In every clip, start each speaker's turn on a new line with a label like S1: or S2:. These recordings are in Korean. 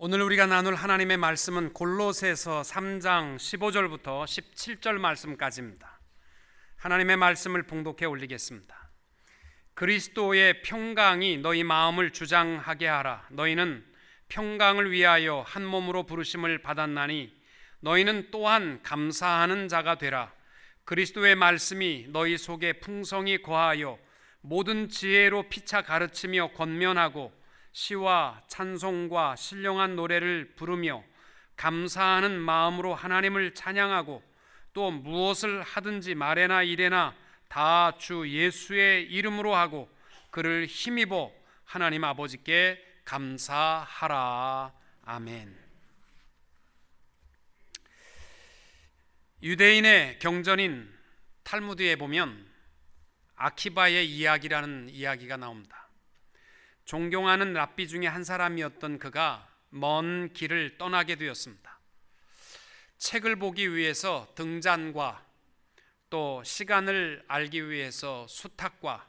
S1: 오늘 우리가 나눌 하나님의 말씀은 골로새서 3장 15절부터 17절 말씀까지입니다. 하나님의 말씀을 봉독해 올리겠습니다. 그리스도의 평강이 너희 마음을 주장하게 하라. 너희는 평강을 위하여 한 몸으로 부르심을 받았나니 너희는 또한 감사하는 자가 되라. 그리스도의 말씀이 너희 속에 풍성히 거하여 모든 지혜로 피차 가르치며 권면하고 시와 찬송과 신령한 노래를 부르며 감사하는 마음으로 하나님을 찬양하고 또 무엇을 하든지 말에나 이래나 다 주 예수의 이름으로 하고 그를 힘입어 하나님 아버지께 감사하라. 아멘. 유대인의 경전인 탈무드에 보면 아키바의 이야기라는 이야기가 나옵니다. 존경하는 랍비 중에 한 사람이었던 그가 먼 길을 떠나게 되었습니다. 책을 보기 위해서 등잔과 또 시간을 알기 위해서 수탉과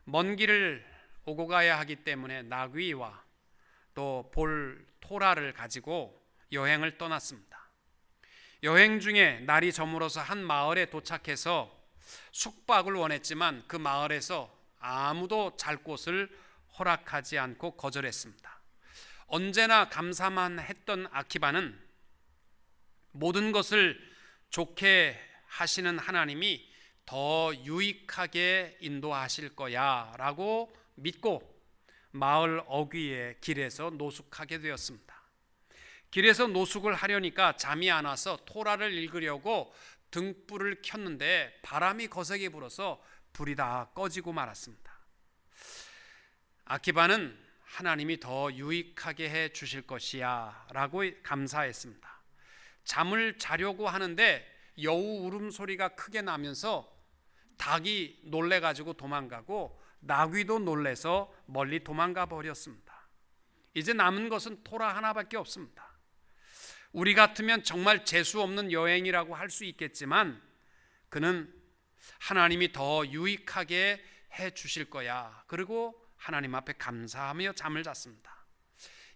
S1: 먼 길을 오고 가야 하기 때문에 나귀와 또 볼 토라를 가지고 여행을 떠났습니다. 여행 중에 날이 저물어서 한 마을에 도착해서 숙박을 원했지만 그 마을에서 아무도 잘 곳을 허락하지 않고 거절했습니다. 언제나 감사만 했던 아키바는 모든 것을 좋게 하시는 하나님이 더 유익하게 인도하실 거야 라고 믿고 마을 어귀의 길에서 노숙하게 되었습니다. 길에서 노숙을 하려니까 잠이 안 와서 토라를 읽으려고 등불을 켰는데 바람이 거세게 불어서 불이 다 꺼지고 말았습니다. 아키바는 하나님이 더 유익하게 해 주실 것이야 라고 감사했습니다. 잠을 자려고 하는데 여우 울음소리가 크게 나면서 닭이 놀래가지고 도망가고 나귀도 놀래서 멀리 도망가 버렸습니다. 이제 남은 것은 토라 하나밖에 없습니다. 우리 같으면 정말 재수 없는 여행이라고 할 수 있겠지만 그는 하나님이 더 유익하게 해 주실 거야. 그리고 하나님 앞에 감사하며 잠을 잤습니다.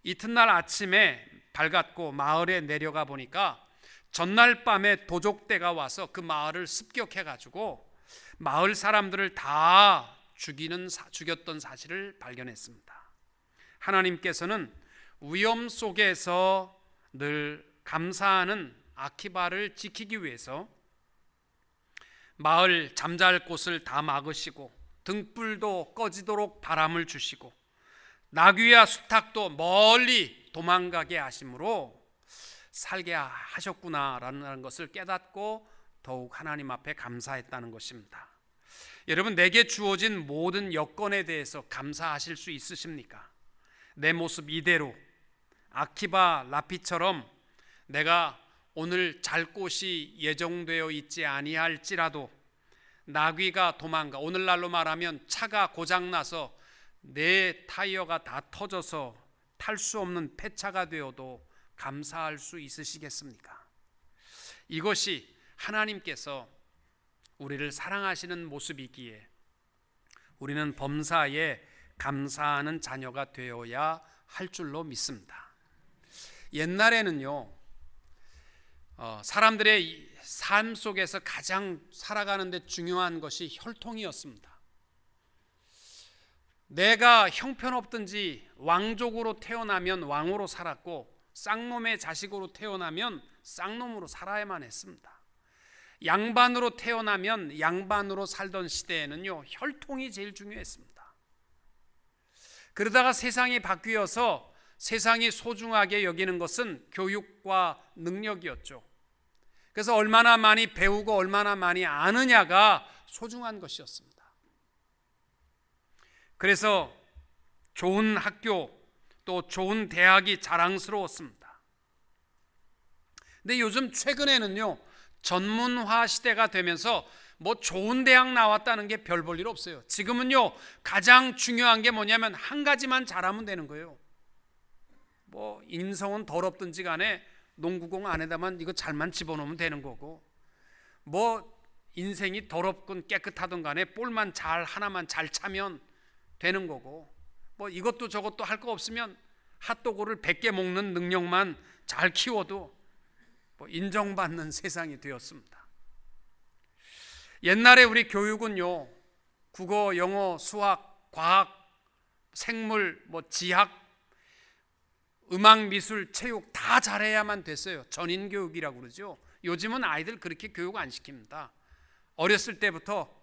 S1: 이튿날 아침에 밝았고 마을에 내려가 보니까 전날 밤에 도적대가 와서 그 마을을 습격해가지고 마을 사람들을 다 죽였던 사실을 발견했습니다. 하나님께서는 위험 속에서 늘 감사하는 아키바를 지키기 위해서 마을 잠잘 곳을 다 막으시고 등불도 꺼지도록 바람을 주시고 나귀와 수탉도 멀리 도망가게 하심으로 살게 하셨구나라는 것을 깨닫고 더욱 하나님 앞에 감사했다는 것입니다. 여러분, 내게 주어진 모든 여건에 대해서 감사하실 수 있으십니까? 내 모습 이대로 아키바 라피처럼 내가 오늘 잘 곳이 예정되어 있지 아니할지라도 나귀가 도망가, 오늘날로 말하면 차가 고장나서 내 타이어가 다 터져서 탈 수 없는 폐차가 되어도 감사할 수 있으시겠습니까? 이것이 하나님께서 우리를 사랑하시는 모습이기에 우리는 범사에 감사하는 자녀가 되어야 할 줄로 믿습니다. 옛날에는요, 사람들의 삶 속에서 가장 살아가는데 중요한 것이 혈통이었습니다. 내가 형편없든지 왕족으로 태어나면 왕으로 살았고 쌍놈의 자식으로 태어나면 쌍놈으로 살아야만 했습니다. 양반으로 태어나면 양반으로 살던 시대에는요, 혈통이 제일 중요했습니다. 그러다가 세상이 바뀌어서 세상이 소중하게 여기는 것은 교육과 능력이었죠. 그래서 얼마나 많이 배우고 얼마나 많이 아느냐가 소중한 것이었습니다. 그래서 좋은 학교 또 좋은 대학이 자랑스러웠습니다. 근데 요즘 최근에는요, 전문화 시대가 되면서 뭐 좋은 대학 나왔다는 게 별 볼 일 없어요. 지금은요, 가장 중요한 게 뭐냐면 한 가지만 잘하면 되는 거예요. 뭐 인성은 더럽든지 간에 농구공 안에다만 이거 잘만 집어넣으면 되는 거고, 뭐 인생이 더럽건 깨끗하든 간에 볼만 잘 하나만 잘 차면 되는 거고, 뭐 이것도 저것도 할 거 없으면 핫도그를 100개 먹는 능력만 잘 키워도 인정받는 세상이 되었습니다. 옛날에 우리 교육은요, 국어, 영어, 수학, 과학, 생물, 지학, 음악, 미술, 체육 다 잘해야만 됐어요. 전인교육이라고 그러죠. 요즘은 아이들 그렇게 교육 안 시킵니다. 어렸을 때부터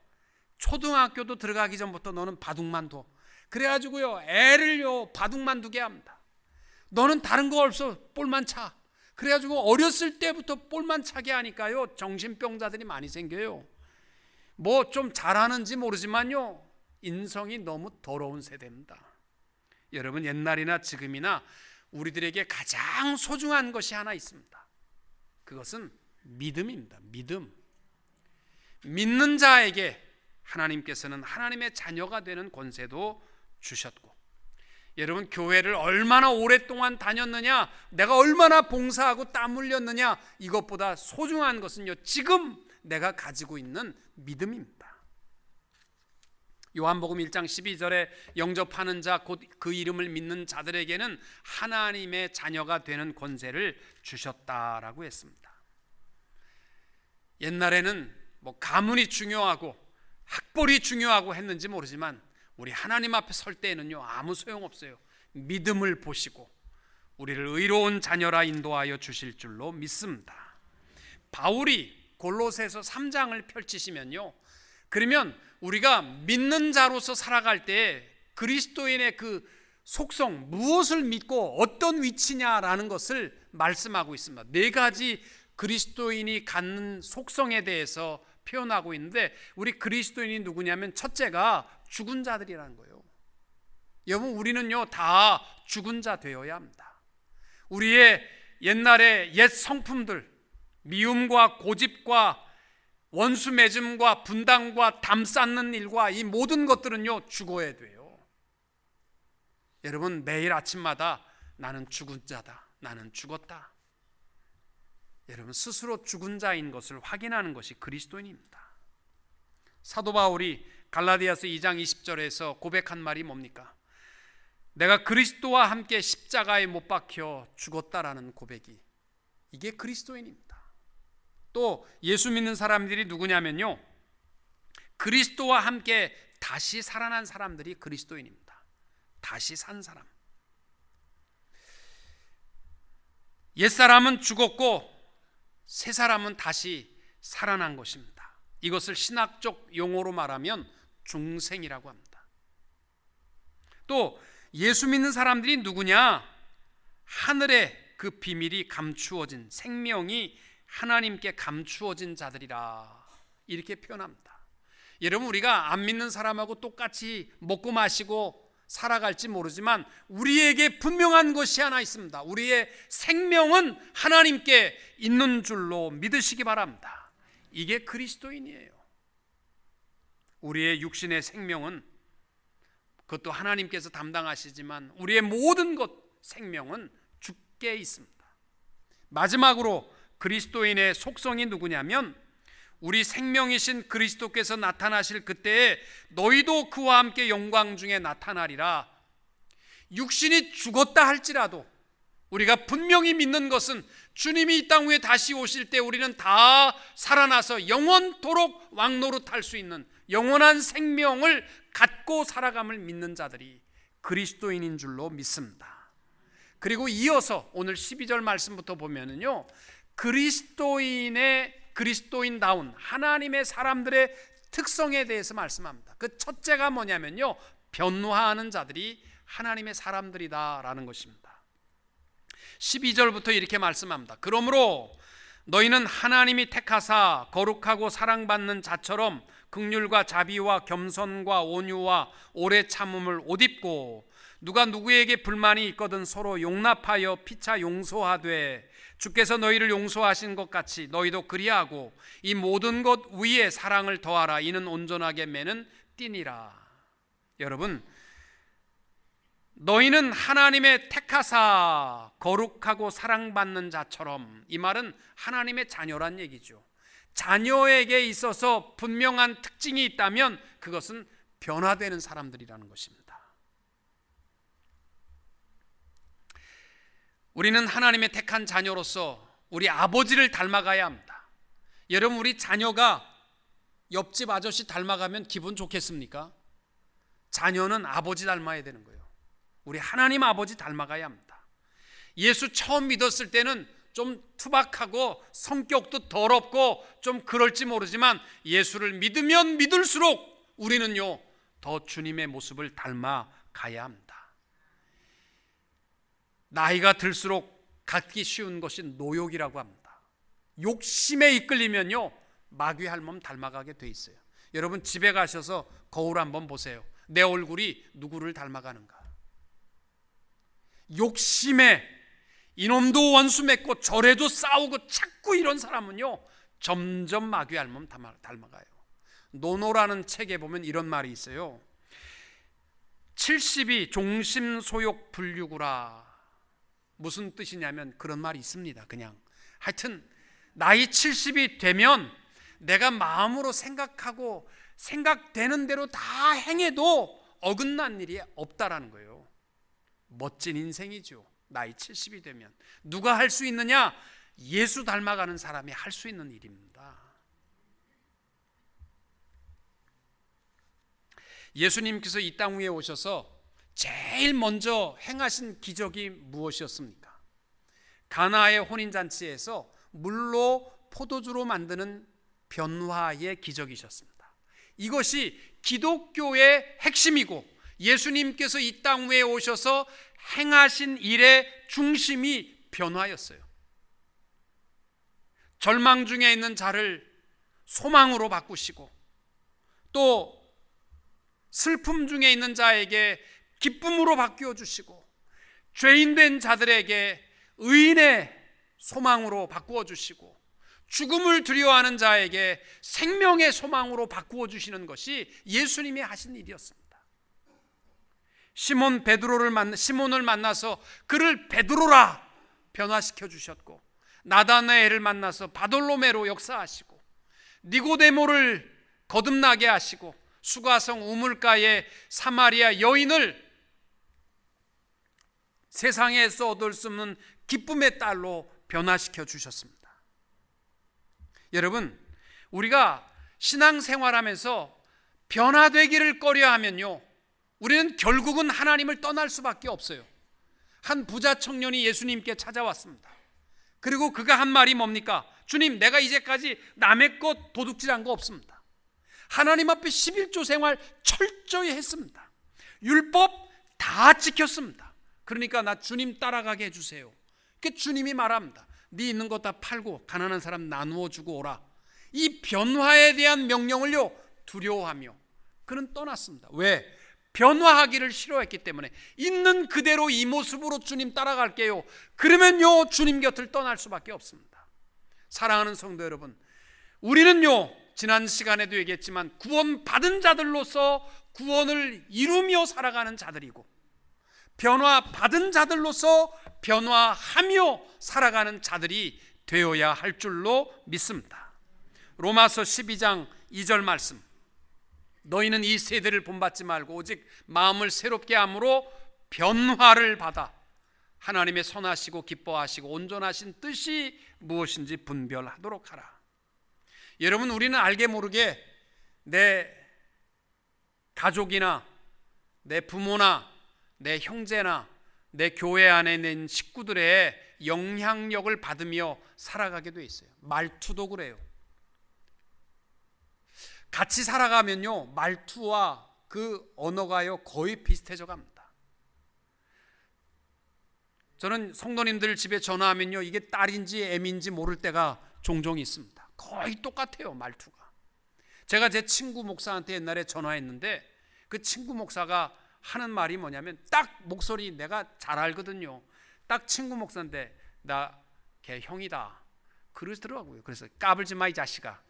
S1: 초등학교도 들어가기 전부터 너는 바둑만 둬. 그래가지고요, 애를요 바둑만 두게 합니다. 너는 다른 거 없어, 볼만 차. 그래가지고 어렸을 때부터 볼만 차게 하니까요, 정신병자들이 많이 생겨요. 좀 잘하는지 모르지만요, 인성이 너무 더러운 세대입니다. 여러분, 옛날이나 지금이나 우리들에게 가장 소중한 것이 하나 있습니다. 그것은 믿음입니다. 믿음. 믿는 자에게 하나님께서는 하나님의 자녀가 되는 권세도 주셨고, 여러분, 교회를 얼마나 오랫동안 다녔느냐, 내가 얼마나 봉사하고 땀 흘렸느냐, 이것보다 소중한 것은요, 지금 내가 가지고 있는 믿음입니다. 요한복음 1장 12절에 영접하는 자, 곧 그 이름을 믿는 자들에게는 하나님의 자녀가 되는 권세를 주셨다라고 했습니다. 옛날에는 가문이 중요하고 학벌이 중요하고 했는지 모르지만 우리 하나님 앞에 설 때에는요, 아무 소용없어요. 믿음을 보시고 우리를 의로운 자녀라 인도하여 주실 줄로 믿습니다. 바울이 골로새서 3장을 펼치시면요, 그러면 우리가 믿는 자로서 살아갈 때 그리스도인의 그 속성, 무엇을 믿고 어떤 위치냐라는 것을 말씀하고 있습니다. 4가지 그리스도인이 갖는 속성에 대해서 표현하고 있는데, 우리 그리스도인이 누구냐면 첫째가 죽은 자들이라는 거예요. 여러분, 우리는요 다 죽은 자 되어야 합니다. 우리의 옛날의 옛 성품들, 미움과 고집과 원수 맺음과 분당과 담 쌓는 일과 이 모든 것들은요 죽어야 돼요. 여러분, 매일 아침마다 나는 죽은 자다, 나는 죽었다. 여러분, 스스로 죽은 자인 것을 확인하는 것이 그리스도인입니다. 사도 바울이 갈라디아서 2장 20절에서 고백한 말이 뭡니까? 내가 그리스도와 함께 십자가에 못 박혀 죽었다라는 고백이, 이게 그리스도인입니다. 또 예수 믿는 사람들이 누구냐면요, 그리스도와 함께 다시 살아난 사람들이 그리스도인입니다. 다시 산 사람. 옛사람은 죽었고 새 사람은 다시 살아난 것입니다. 이것을 신학적 용어로 말하면 중생이라고 합니다. 또 예수 믿는 사람들이 누구냐? 하늘에 그 비밀이 감추어진, 생명이 하나님께 감추어진 자들이라, 이렇게 표현합니다. 여러분, 우리가 안 믿는 사람하고 똑같이 먹고 마시고 살아갈지 모르지만 우리에게 분명한 것이 하나 있습니다. 우리의 생명은 하나님께 있는 줄로 믿으시기 바랍니다. 이게 그리스도인이에요. 우리의 육신의 생명은, 그것도 하나님께서 담당하시지만 우리의 모든 것, 생명은 주께 있습니다. 마지막으로 그리스도인의 속성이 누구냐면, 우리 생명이신 그리스도께서 나타나실 그때에 너희도 그와 함께 영광 중에 나타나리라. 육신이 죽었다 할지라도 우리가 분명히 믿는 것은 주님이 이 땅 위에 다시 오실 때 우리는 다 살아나서 영원토록 왕노릇할 수 있는 영원한 생명을 갖고 살아감을 믿는 자들이 그리스도인인 줄로 믿습니다. 그리고 이어서 오늘 12절 말씀부터 보면은요, 그리스도인다운 하나님의 사람들의 특성에 대해서 말씀합니다. 그 첫째가 뭐냐면요, 변화하는 자들이 하나님의 사람들이다라는 것입니다. 12절부터 이렇게 말씀합니다. 그러므로 너희는 하나님이 택하사 거룩하고 사랑받는 자처럼 긍휼과 자비와 겸손과 온유와 오래 참음을 옷 입고, 누가 누구에게 불만이 있거든 서로 용납하여 피차 용서하되 주께서 너희를 용서하신 것 같이 너희도 그리하고 이 모든 것 위에 사랑을 더하라. 이는 온전하게 매는 띠니라. 여러분, 너희는 하나님의 택하사 거룩하고 사랑받는 자처럼, 이 말은 하나님의 자녀란 얘기죠. 자녀에게 있어서 분명한 특징이 있다면 그것은 변화되는 사람들이라는 것입니다. 우리는 하나님의 택한 자녀로서 우리 아버지를 닮아가야 합니다. 여러분, 우리 자녀가 옆집 아저씨 닮아가면 기분 좋겠습니까? 자녀는 아버지 닮아야 되는 거예요. 우리 하나님 아버지 닮아가야 합니다. 예수 처음 믿었을 때는 좀 투박하고 성격도 더럽고 좀 그럴지 모르지만 예수를 믿으면 믿을수록 우리는요 더 주님의 모습을 닮아가야 합니다. 나이가 들수록 갖기 쉬운 것이 노욕이라고 합니다. 욕심에 이끌리면요 마귀 할멈 닮아가게 돼 있어요. 여러분, 집에 가셔서 거울 한번 보세요. 내 얼굴이 누구를 닮아가는가? 욕심에 이놈도 원수 맺고 저래도 싸우고 자꾸 이런 사람은요 점점 마귀 할멈 닮아가요. 노노라는 책에 보면 이런 말이 있어요. 70이 종심소욕 불유구라. 무슨 뜻이냐면 그런 말이 있습니다. 그냥 하여튼 나이 70이 되면 내가 마음으로 생각하고 생각되는 대로 다 행해도 어긋난 일이 없다라는 거예요. 멋진 인생이죠. 나이 70이 되면 누가 할 수 있느냐? 예수 닮아가는 사람이 할 수 있는 일입니다. 예수님께서 이 땅 위에 오셔서 제일 먼저 행하신 기적이 무엇이었습니까? 가나의 혼인잔치에서 물로 포도주로 만드는 변화의 기적이셨습니다. 이것이 기독교의 핵심이고 예수님께서 이 땅 위에 오셔서 행하신 일의 중심이 변화였어요. 절망 중에 있는 자를 소망으로 바꾸시고 또 슬픔 중에 있는 자에게 기쁨으로 바뀌어 주시고 죄인된 자들에게 의인의 소망으로 바꾸어 주시고 죽음을 두려워하는 자에게 생명의 소망으로 바꾸어 주시는 것이 예수님이 하신 일이었습니다. 시몬을 만나서 그를 베드로라 변화시켜 주셨고, 나다나엘을 만나서 바돌로메로 역사하시고, 니고데모를 거듭나게 하시고, 수가성 우물가의 사마리아 여인을 세상에서 얻을 수 없는 기쁨의 딸로 변화시켜 주셨습니다. 여러분, 우리가 신앙생활하면서 변화되기를 꺼려하면요 우리는 결국은 하나님을 떠날 수밖에 없어요. 한 부자 청년이 예수님께 찾아왔습니다. 그리고 그가 한 말이 뭡니까? 주님, 내가 이제까지 남의 것 도둑질한 거 없습니다. 하나님 앞에 11조 생활 철저히 했습니다. 율법 다 지켰습니다. 그러니까 나 주님 따라가게 해주세요. 그 주님이 말합니다. 네 있는 거 다 팔고 가난한 사람 나누어 주고 오라. 이 변화에 대한 명령을요 두려워하며 그는 떠났습니다. 왜? 변화하기를 싫어했기 때문에. 있는 그대로 이 모습으로 주님 따라갈게요. 그러면요 주님 곁을 떠날 수밖에 없습니다. 사랑하는 성도 여러분, 우리는요 지난 시간에도 얘기했지만 구원받은 자들로서 구원을 이루며 살아가는 자들이고, 변화받은 자들로서 변화하며 살아가는 자들이 되어야 할 줄로 믿습니다. 로마서 12장 2절 말씀, 너희는 이 세대를 본받지 말고 오직 마음을 새롭게 함으로 변화를 받아 하나님의 선하시고 기뻐하시고 온전하신 뜻이 무엇인지 분별하도록 하라. 여러분, 우리는 알게 모르게 내 가족이나 내 부모나 내 형제나 내 교회 안에 있는 식구들의 영향력을 받으며 살아가게 돼 있어요. 말투도 그래요. 같이 살아가면요 말투와 그 언어가요 거의 비슷해져 갑니다. 저는 성도님들 집에 전화하면요 이게 딸인지 애인지 모를 때가 종종 있습니다. 거의 똑같아요, 말투가. 제가 제 친구 목사한테 옛날에 전화했는데 그 친구 목사가 하는 말이 뭐냐면, 딱 목소리 내가 잘 알거든요. 딱 친구 목사인데 나 걔 형이다 그러더라고요. 그래서 까불지 마 이 자식아,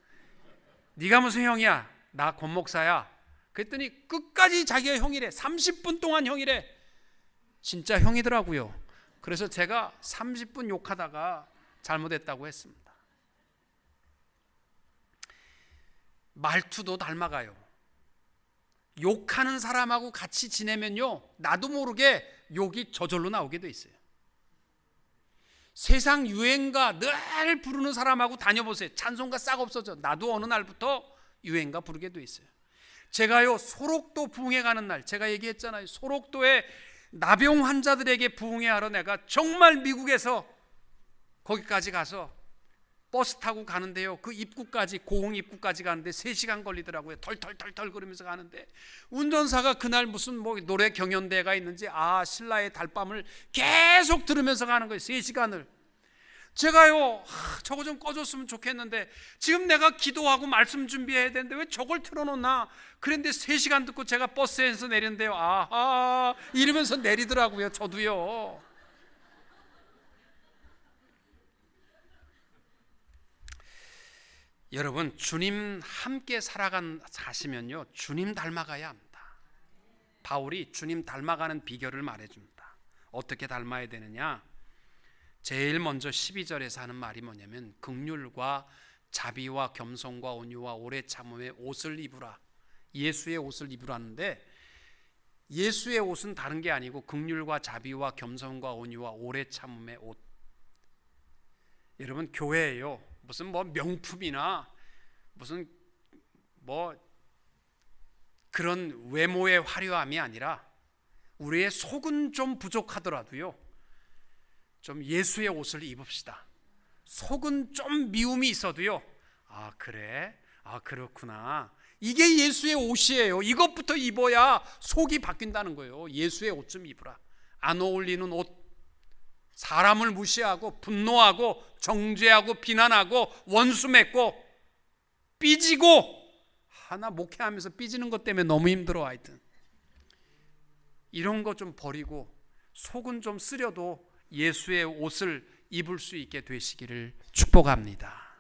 S1: 네가 무슨 형이야, 나 권 목사야. 그랬더니 끝까지 자기가 형이래. 30분 동안 형이래. 진짜 형이더라고요. 그래서 제가 30분 욕하다가 잘못했다고 했습니다. 말투도 닮아가요. 욕하는 사람하고 같이 지내면요 나도 모르게 욕이 저절로 나오게 돼 있어요. 세상 유행가 늘 부르는 사람하고 다녀보세요. 찬송가 싹 없어져. 나도 어느 날부터 유행가 부르게 돼 있어요. 제가요, 소록도 부흥회 가는 날, 제가 얘기했잖아요. 소록도에 나병 환자들에게 부흥회 하러 내가 정말 미국에서 거기까지 가서 버스 타고 가는데요, 그 입구까지, 고흥 입구까지 가는데 3시간 걸리더라고요. 털털털털 그러면서 가는데 운전사가 그날 무슨 뭐 노래 경연대회가 있는지 신라의 달밤을 계속 들으면서 가는 거예요. 3시간을. 제가요, 저거 좀 꺼줬으면 좋겠는데 지금 내가 기도하고 말씀 준비해야 되는데 왜 저걸 틀어놓나. 그런데 3시간 듣고 제가 버스에서 내렸는데요, 이러면서 내리더라고요. 저도요. 여러분, 주님 함께 사시면요, 주님 닮아가야 합니다. 바울이 주님 닮아가는 비결을 말해줍니다. 어떻게 닮아야 되느냐? 제일 먼저 12절에서 하는 말이 뭐냐면, 긍휼과 자비와 겸손과 온유와 오래 참음의 옷을 입으라. 예수의 옷을 입으라는데, 예수의 옷은 다른 게 아니고 긍휼과 자비와 겸손과 온유와 오래 참음의 옷. 여러분, 교회예요. 무슨 뭐 명품이나 무슨 뭐 그런 외모의 화려함이 아니라 우리의 속은 좀 부족하더라도요, 좀 예수의 옷을 입읍시다. 속은 좀 미움이 있어도요, 그래? 그렇구나. 이게 예수의 옷이에요. 이것부터 입어야 속이 바뀐다는 거예요. 예수의 옷 좀 입으라. 안 어울리는 옷, 사람을 무시하고 분노하고 정죄하고 비난하고 원수 맺고 삐지고, 하나 목회하면서 삐지는 것 때문에 너무 힘들어. 하여튼 이런 거 좀 버리고 속은 좀 쓰려도 예수의 옷을 입을 수 있게 되시기를 축복합니다.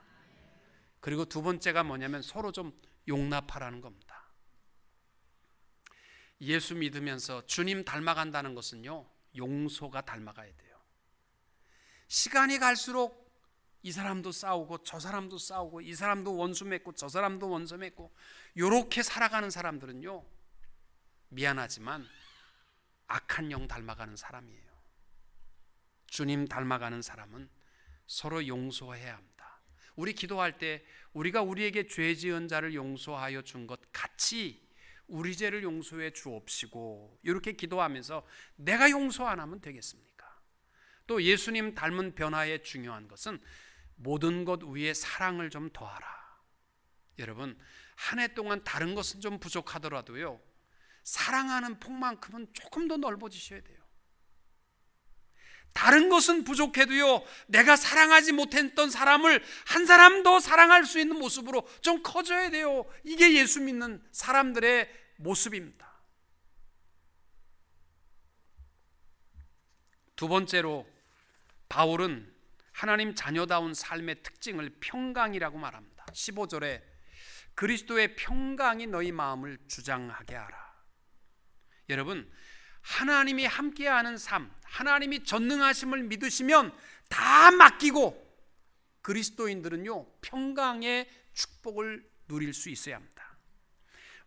S1: 그리고 두 번째가 뭐냐면 서로 좀 용납하라는 겁니다. 예수 믿으면서 주님 닮아간다는 것은요, 용서가 닮아가야 돼요. 시간이 갈수록 이 사람도 싸우고 저 사람도 싸우고 이 사람도 원수 맺고 저 사람도 원수 맺고 이렇게 살아가는 사람들은요, 미안하지만 악한 영 닮아가는 사람이에요. 주님 닮아가는 사람은 서로 용서해야 합니다. 우리 기도할 때 우리가 우리에게 죄 지은 자를 용서하여 준 것 같이 우리 죄를 용서해 주옵시고, 이렇게 기도하면서 내가 용서 안 하면 되겠습니까? 또 예수님 닮은 변화의 중요한 것은 모든 것 위에 사랑을 좀 더하라. 여러분, 한 해 동안 다른 것은 좀 부족하더라도요, 사랑하는 폭만큼은 조금 더 넓어지셔야 돼요. 다른 것은 부족해도요, 내가 사랑하지 못했던 사람을 한 사람 더 사랑할 수 있는 모습으로 좀 커져야 돼요. 이게 예수 믿는 사람들의 모습입니다. 두 번째로 바울은 하나님 자녀다운 삶의 특징을 평강이라고 말합니다. 15절에 그리스도의 평강이 너희 마음을 주장하게 하라. 여러분, 하나님이 함께하는 삶, 하나님이 전능하심을 믿으시면 다 맡기고, 그리스도인들은요, 평강의 축복을 누릴 수 있어야 합니다.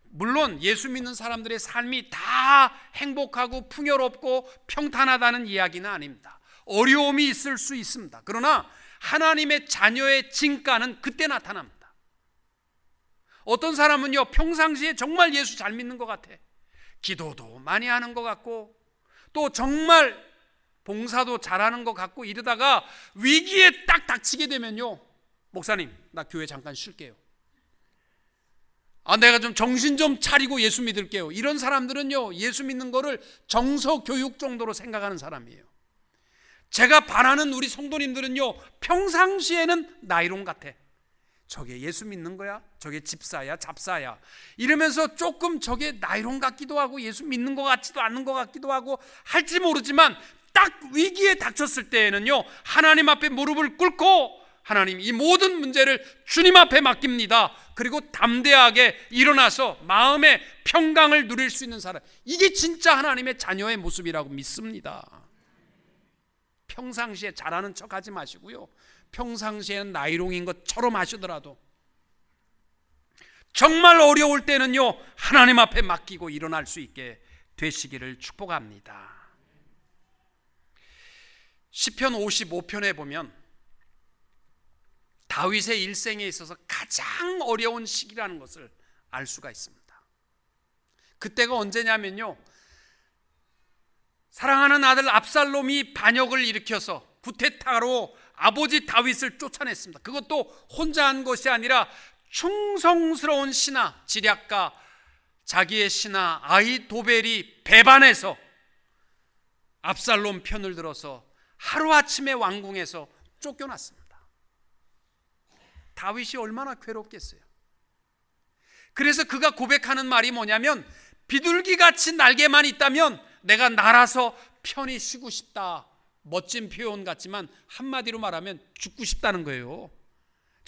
S1: 물론 예수 믿는 사람들의 삶이 다 행복하고 풍요롭고 평탄하다는 이야기는 아닙니다. 어려움이 있을 수 있습니다. 그러나 하나님의 자녀의 진가는 그때 나타납니다. 어떤 사람은요, 평상시에 정말 예수 잘 믿는 것 같아. 기도도 많이 하는 것 같고 또 정말 봉사도 잘하는 것 같고, 이러다가 위기에 딱 닥치게 되면요, 목사님 나 교회 잠깐 쉴게요. 내가 좀 정신 좀 차리고 예수 믿을게요. 이런 사람들은요, 예수 믿는 거를 정서 교육 정도로 생각하는 사람이에요. 제가 반하는 우리 성도님들은요, 평상시에는 나이론 같아. 저게 예수 믿는 거야? 저게 집사야? 잡사야? 이러면서 조금 저게 나이론 같기도 하고 예수 믿는 것 같지도 않는 것 같기도 하고 할지 모르지만, 딱 위기에 닥쳤을 때에는요, 하나님 앞에 무릎을 꿇고 하나님, 이 모든 문제를 주님 앞에 맡깁니다. 그리고 담대하게 일어나서 마음의 평강을 누릴 수 있는 사람, 이게 진짜 하나님의 자녀의 모습이라고 믿습니다. 평상시에 잘하는 척 하지 마시고요, 평상시에는 나이롱인 것처럼 하시더라도 정말 어려울 때는요, 하나님 앞에 맡기고 일어날 수 있게 되시기를 축복합니다. 시편 55편에 보면 다윗의 일생에 있어서 가장 어려운 시기라는 것을 알 수가 있습니다. 그때가 언제냐면요, 사랑하는 아들 압살롬이 반역을 일으켜서 구테타로 아버지 다윗을 쫓아냈습니다. 그것도 혼자 한 것이 아니라 충성스러운 신하 지략과 자기의 신하 아히도벨이 배반해서 압살롬 편을 들어서 하루아침에 왕궁에서 쫓겨났습니다. 다윗이 얼마나 괴롭겠어요. 그래서 그가 고백하는 말이 뭐냐면, 비둘기같이 날개만 있다면 내가 날아서 편히 쉬고 싶다. 멋진 표현 같지만 한마디로 말하면 죽고 싶다는 거예요.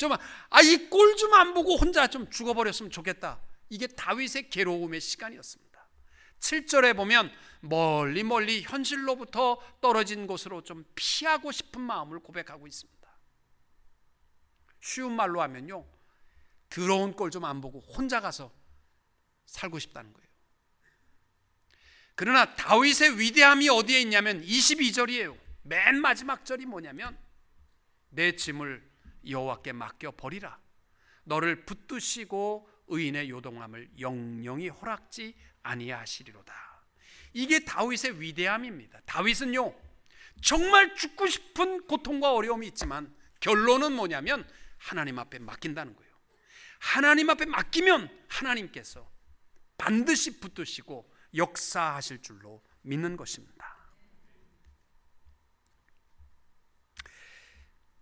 S1: 이 꼴 좀 안 보고 혼자 좀 죽어버렸으면 좋겠다. 이게 다윗의 괴로움의 시간이었습니다. 7절에 보면 멀리 멀리 현실로부터 떨어진 곳으로 좀 피하고 싶은 마음을 고백하고 있습니다. 쉬운 말로 하면요, 더러운 꼴 좀 안 보고 혼자 가서 살고 싶다는 거예요. 그러나 다윗의 위대함이 어디에 있냐면 22절이에요. 맨 마지막 절이 뭐냐면, 내 짐을 여호와께 맡겨 버리라. 너를 붙드시고 의인의 요동함을 영영히 허락지 아니하시리로다. 이게 다윗의 위대함입니다. 다윗은요, 정말 죽고 싶은 고통과 어려움이 있지만 결론은 뭐냐면 하나님 앞에 맡긴다는 거예요. 하나님 앞에 맡기면 하나님께서 반드시 붙드시고 역사하실 줄로 믿는 것입니다.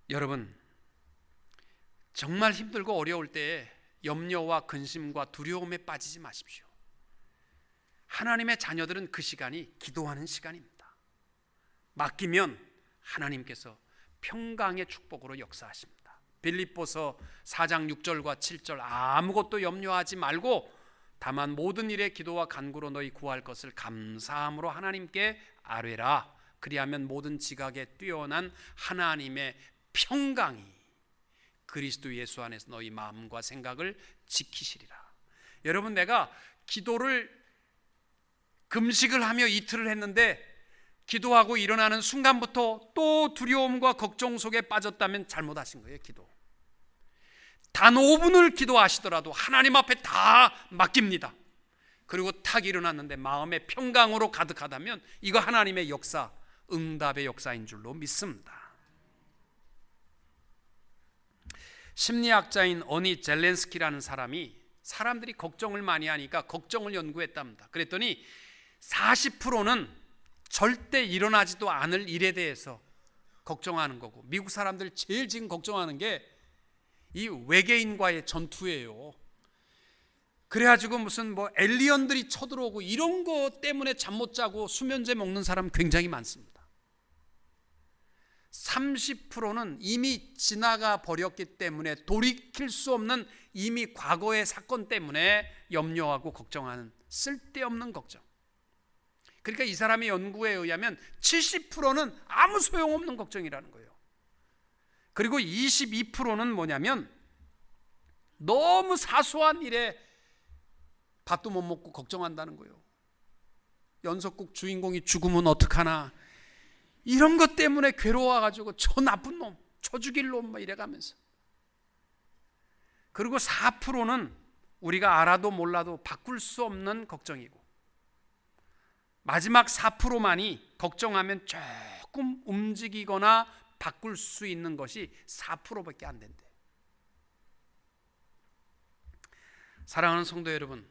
S1: 여러분, 정말 힘들고 어려울 때에 염려와 근심과 두려움에 빠지지 마십시오. 하나님의 자녀들은 그 시간이 기도하는 시간입니다. 맡기면 하나님께서 평강의 축복으로 역사하십니다. 빌립보서 4장 6절과 7절, 아무것도 염려하지 말고 다만 모든 일에 기도와 간구로 너희 구할 것을 감사함으로 하나님께 아뢰라. 그리하면 모든 지각에 뛰어난 하나님의 평강이 그리스도 예수 안에서 너희 마음과 생각을 지키시리라. 여러분, 내가 기도를 금식을 하며 이틀을 했는데 기도하고 일어나는 순간부터 또 두려움과 걱정 속에 빠졌다면 잘못하신 거예요. 기도 단 5분을 기도하시더라도 하나님 앞에 다 맡깁니다. 그리고 탁 일어났는데 마음의 평강으로 가득하다면 이거 하나님의 역사, 응답의 역사인 줄로 믿습니다. 심리학자인 어니 젤렌스키라는 사람이 사람들이 걱정을 많이 하니까 걱정을 연구했답니다. 그랬더니 40%는 절대 일어나지도 않을 일에 대해서 걱정하는 거고, 미국 사람들 제일 지금 걱정하는 게 이 외계인과의 전투예요. 그래가지고 무슨 엘리언들이 쳐들어오고 이런 거 때문에 잠 못 자고 수면제 먹는 사람 굉장히 많습니다. 30%는 이미 지나가 버렸기 때문에 돌이킬 수 없는 이미 과거의 사건 때문에 염려하고 걱정하는 쓸데없는 걱정. 그러니까 이 사람의 연구에 의하면 70%는 아무 소용없는 걱정이라는 거예요. 그리고 22%는 뭐냐면 너무 사소한 일에 밥도 못 먹고 걱정한다는 거예요. 연속극 주인공이 죽으면 어떡하나, 이런 것 때문에 괴로워가지고 저 나쁜 놈, 저 죽일 놈 이래가면서. 그리고 4%는 우리가 알아도 몰라도 바꿀 수 없는 걱정이고, 마지막 4%만이 걱정하면 조금 움직이거나 바꿀 수 있는 것이 4%밖에 안 된대. 사랑하는 성도 여러분,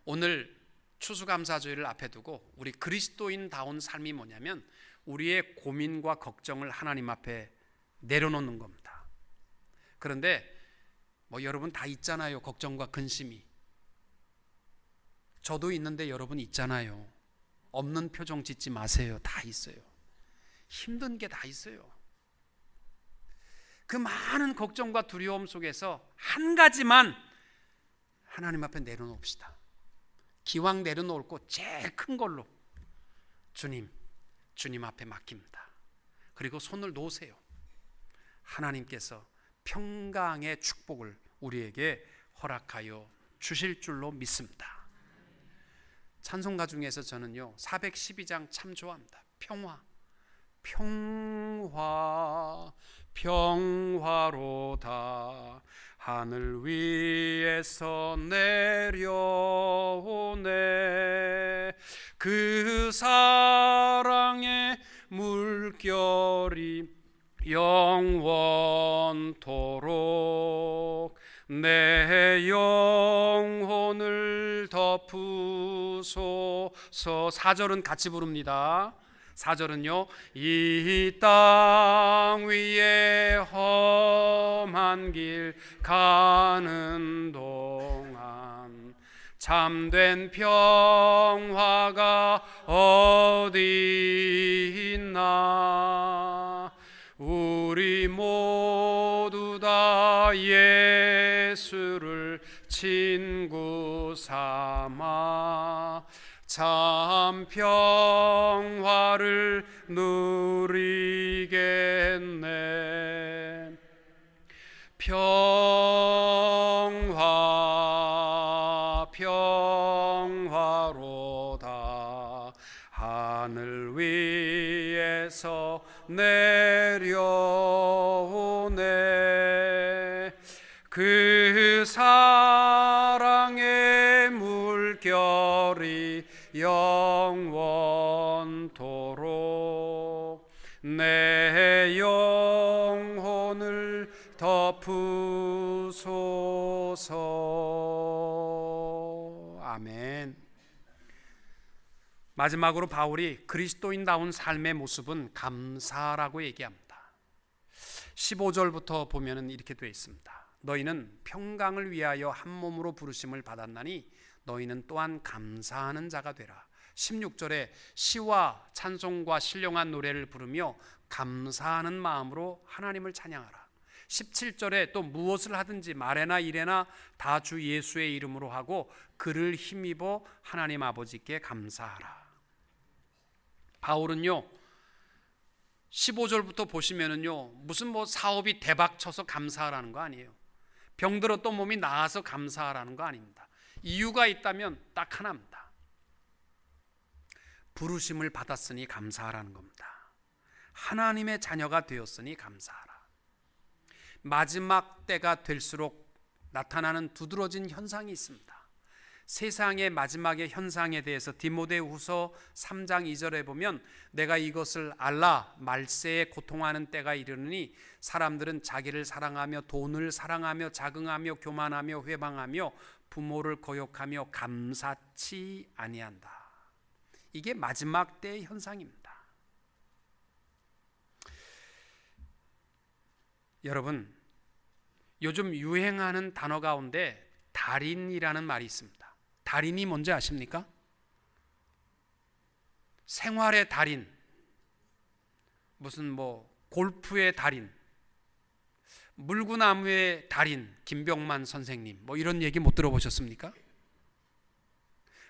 S1: 오늘 추수감사주일을 앞에 두고 우리 그리스도인다운 삶이 뭐냐면 우리의 고민과 걱정을 하나님 앞에 내려놓는 겁니다. 그런데 여러분 다 있잖아요. 걱정과 근심이. 저도 있는데 여러분 있잖아요. 없는 표정 짓지 마세요. 다 있어요. 힘든 게 다 있어요. 그 많은 걱정과 두려움 속에서 한 가지만 하나님 앞에 내려놓읍시다. 기왕 내려놓을 거 제일 큰 걸로 주님 앞에 맡깁니다. 그리고 손을 놓으세요. 하나님께서 평강의 축복을 우리에게 허락하여 주실 줄로 믿습니다. 찬송가 중에서 저는요 412장 참 좋아합니다. 평화, 평화 평화로다. 하늘 위에서 내려오네. 그 사랑의 물결이 영원토록 내 영혼을 덮으소서. 4절은 같이 부릅니다. 4절은요. 이 땅 위에 험한 길 가는 동안 참된 평화가 어디 있나. 우리 모두 다 예수를 친구 삼아 참 평화를 누리겠네. 평화로다. 하늘 위에서 내려오네. 그 사랑의 물결이 영원토록 내 영혼을 덮으소서. 아멘. 마지막으로 바울이 그리스도인다운 삶의 모습은 감사라고 얘기합니다. 15절부터 보면은 이렇게 되어 있습니다. 너희는 평강을 위하여 한 몸으로 부르심을 받았나니 너희는 또한 감사하는 자가 되라. 16절에 시와 찬송과 신령한 노래를 부르며 감사하는 마음으로 하나님을 찬양하라. 17절에 또 무엇을 하든지 말에나 일에나 다 주 예수의 이름으로 하고 그를 힘입어 하나님 아버지께 감사하라. 바울은요 15절부터 보시면은요 무슨 뭐 사업이 대박 쳐서 감사하라는 거 아니에요. 병들었던 몸이 나아서 감사하라는 거 아닙니다. 이유가 있다면 딱 하나입니다. 부르심을 받았으니 감사하라는 겁니다. 하나님의 자녀가 되었으니 감사하라. 마지막 때가 될수록 나타나는 두드러진 현상이 있습니다. 세상의 마지막의 현상에 대해서 디모데후서 3장 2절에 보면 내가 이것을 알라 말세에 고통하는 때가 이르느니 사람들은 자기를 사랑하며 돈을 사랑하며 자긍하며 교만하며 회방하며 부모를 거역하며 감사치 아니한다. 이게 마지막 때의 현상입니다. 여러분, 요즘 유행하는 단어 가운데 달인이라는 말이 있습니다. 달인이 뭔지 아십니까? 생활의 달인, 무슨 뭐 골프의 달인, 물구나무의 달인 김병만 선생님, 뭐 이런 얘기 못 들어보셨습니까?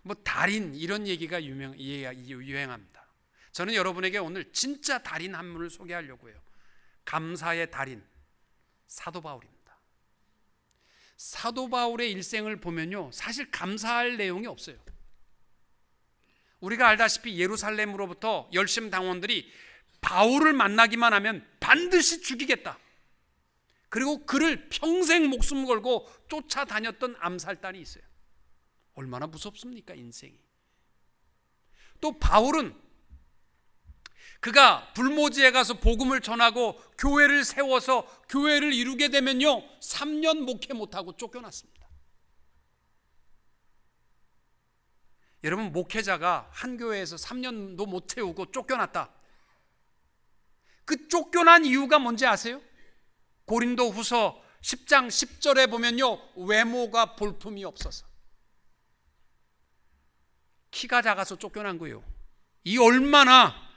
S1: 뭐 달인 이런 얘기가 유행합니다. 저는 여러분에게 오늘 진짜 달인 한 분을 소개하려고 해요. 감사의 달인 사도 바울입니다. 사도 바울의 일생을 보면요 사실 감사할 내용이 없어요. 우리가 알다시피 예루살렘으로부터 열심 당원들이 바울을 만나기만 하면 반드시 죽이겠다. 그리고 그를 평생 목숨 걸고 쫓아다녔던 암살단이 있어요. 얼마나 무섭습니까 인생이. 또 바울은 그가 불모지에 가서 복음을 전하고 교회를 세워서 교회를 이루게 되면요 3년 목회 못하고 쫓겨났습니다. 여러분 목회자가 한 교회에서 3년도 못 채우고 쫓겨났다. 그 쫓겨난 이유가 뭔지 아세요? 고린도 후서 10장 10절에 보면요 외모가 볼품이 없어서 키가 작아서 쫓겨난 거예요. 이 얼마나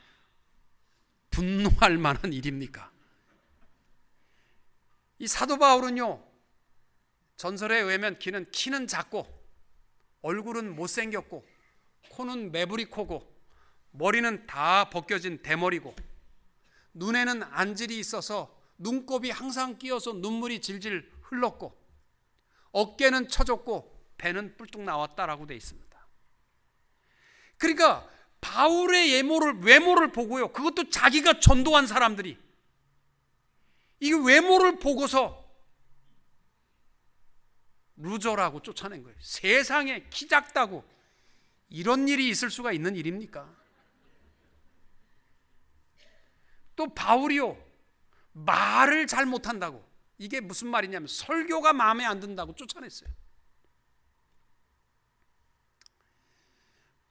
S1: 분노할 만한 일입니까? 이 사도 바울은요 전설에 의하면 키는 작고 얼굴은 못생겼고 코는 매부리 코고 머리는 다 벗겨진 대머리고 눈에는 안질이 있어서 눈곱이 항상 끼어서 눈물이 질질 흘렀고 어깨는 처졌고 배는 뿔뚝 나왔다라고 되어 있습니다. 그러니까 바울의 외모를 보고요, 그것도 자기가 전도한 사람들이 이 외모를 보고서 루저라고 쫓아낸 거예요. 세상에 키 작다고 이런 일이 있을 수가 있는 일입니까? 또 바울이요, 말을 잘 못한다고, 이게 무슨 말이냐면 설교가 마음에 안 든다고 쫓아냈어요.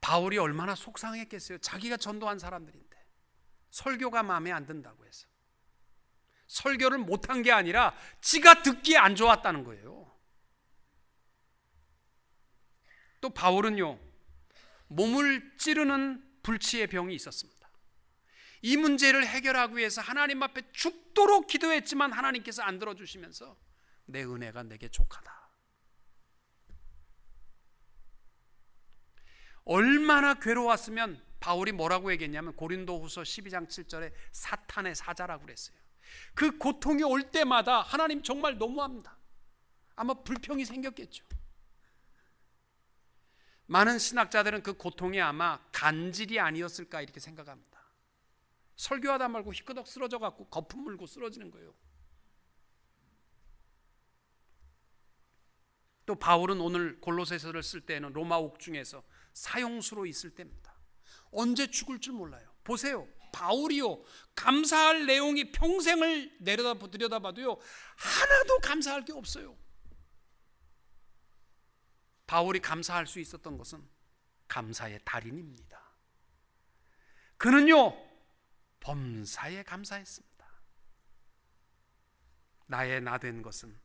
S1: 바울이 얼마나 속상했겠어요. 자기가 전도한 사람들인데 설교가 마음에 안 든다고 해서. 설교를 못한 게 아니라 지가 듣기에 안 좋았다는 거예요. 또 바울은요, 몸을 찌르는 불치의 병이 있었습니다. 이 문제를 해결하기 위해서 하나님 앞에 죽도록 기도했지만 하나님께서 안 들어주시면서 내 은혜가 내게 족하다. 얼마나 괴로웠으면 바울이 뭐라고 얘기했냐면 고린도후서 12장 7절에 사탄의 사자라고 그랬어요. 그 고통이 올 때마다 하나님 정말 너무합니다. 아마 불평이 생겼겠죠. 많은 신학자들은 그 고통이 아마 간질이 아니었을까 이렇게 생각합니다. 설교하다 말고 희끄덕 쓰러져 갖고 거품 물고 쓰러지는 거예요. 또 바울은 오늘 골로새서를 쓸 때는 로마 옥중에서 사형수로 있을 때입니다. 언제 죽을 줄 몰라요. 보세요, 바울이요, 감사할 내용이 평생을 들여다봐도요 하나도 감사할 게 없어요. 바울이 감사할 수 있었던 것은 감사의 달인입니다. 그는요 범사에 감사했습니다. 나의 나 된 것은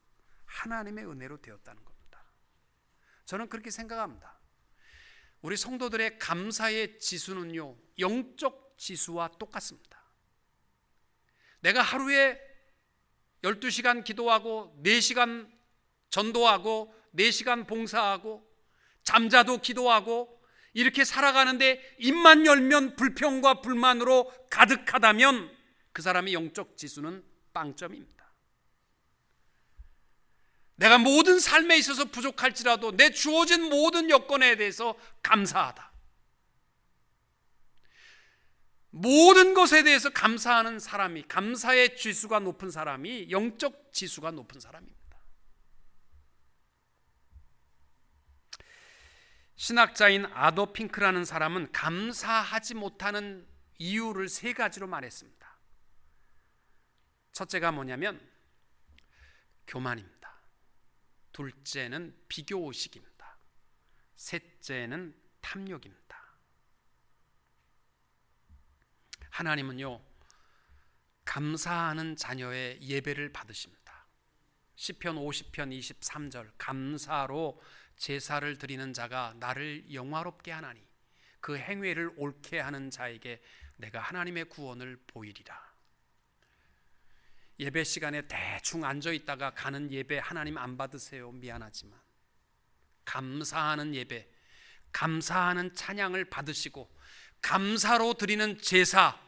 S1: 하나님의 은혜로 되었다는 겁니다. 저는 그렇게 생각합니다. 우리 성도들의 감사의 지수는요 영적 지수와 똑같습니다. 내가 하루에 12시간 기도하고 4시간 전도하고 4시간 봉사하고 잠자도 기도하고 이렇게 살아가는데 입만 열면 불평과 불만으로 가득하다면 그 사람의 영적 지수는 빵점입니다. 내가 모든 삶에 있어서 부족할지라도 내 주어진 모든 여건에 대해서 감사하다, 모든 것에 대해서 감사하는 사람이, 감사의 지수가 높은 사람이 영적 지수가 높은 사람입니다. 신학자인 아도 핑크라는 사람은 감사하지 못하는 이유를 3가지로 말했습니다. 첫째가 뭐냐면 교만입니다. 둘째는 비교의식입니다. 셋째는 탐욕입니다. 하나님은요 감사하는 자녀의 예배를 받으십니다. 시편 50편 23절 감사로 제사를 드리는 자가 나를 영화롭게 하나니 그 행위를 옳게 하는 자에게 내가 하나님의 구원을 보이리라. 예배 시간에 대충 앉아있다가 가는 예배 하나님 안 받으세요. 미안하지만 감사하는 예배, 감사하는 찬양을 받으시고 감사로 드리는 제사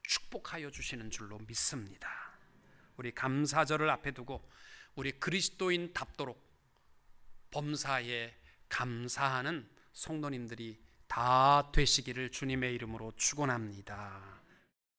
S1: 축복하여 주시는 줄로 믿습니다. 우리 감사절을 앞에 두고 우리 그리스도인답도록 범사에 감사하는 성도님들이 다 되시기를 주님의 이름으로 축원합니다.